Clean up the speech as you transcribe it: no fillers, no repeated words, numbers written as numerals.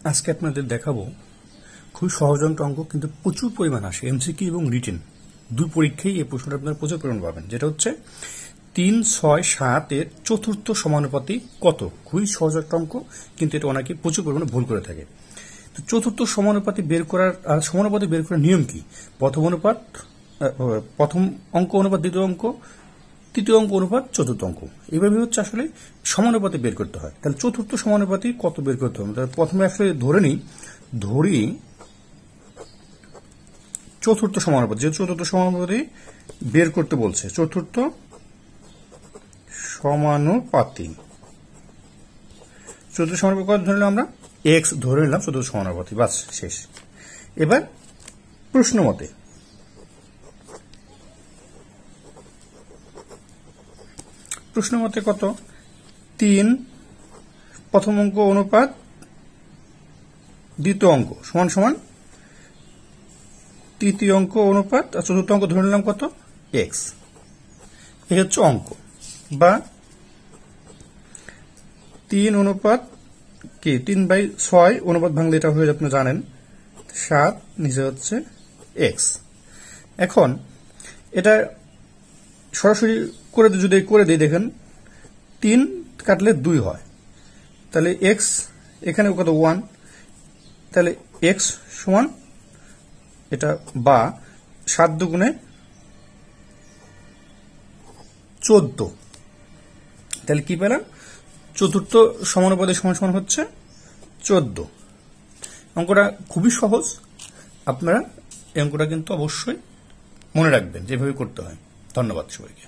আজকে আপনাদের দেখাবো খুব সহজ অঙ্ক কিন্তু প্রচুর পরিমাণ আসে এমসিকিউ এবং রিটেন দুই পরীক্ষায় এই প্রশ্নটা আপনারা প্রচুর পরিমাণ পাবেন, যেটা হচ্ছে 3, 6, 7 এর চতুর্থ সমানুপাতি কত। খুবই সহজ একটা অঙ্ক, কিন্তু এটা অনেকে প্রচুর পরিমাণে ভুল করে থাকে। তো চতুর্থ সমানুপাতি বের করার সমানুপাতি বের করার নিয়ম কি? প্রথম অঙ্ক অনুপাত দ্বিতীয় অঙ্ক, তৃতীয় অঙ্ক অনুপাত চতুর্থ অঙ্ক, এইভাবে হচ্ছে আসলে সমানুপাতি বের করতে হয়। তাহলে চতুর্থ সমানুপাতি কত বের করতে হবে? তাহলে প্রথমে আসলে ধরি চতুর্থ সমানুপাতি, যে চতুর্থ সমানুপাতি বের করতে বলছে, চতুর্থ সমানুপাতি কত ধরে নিলাম আমরা? এক্স ধরে নিলাম চতুর্থ সমানুপাতি, বাস শেষ। এবার প্রশ্ন মতে কত? 3 প্রথম অঙ্ক অনুপাত দ্বিতীয় অঙ্ক সমান সমান তৃতীয় অঙ্ক অনুপাত আর চতুর্থ অঙ্ক ধরে নিলাম কত? এক্স। এই হচ্ছে অঙ্ক। বা 3 অনুপাত কি 3/6 অনুপাত ভাঙলে এটা হয়ে আপনি জানেন 7, নিচে হচ্ছে এক্স। এখন এটা সরাসরি যদি করে দিই, দেখেন 3 কাটলে 2 হয়, তাহলে এক্স এখানে কত? 1। তাহলে এক্স সমান এটা বা 7 দুগুণে 14। তাহলে কি পেলাম? চতুর্থ সমানুপাতি সমান হচ্ছে 14। অঙ্কটা খুবই সহজ, আপনারা এই অঙ্কটা কিন্তু অবশ্যই মনে রাখবেন, যেভাবে করতে হয়। ধন্যবাদ সবাইকে।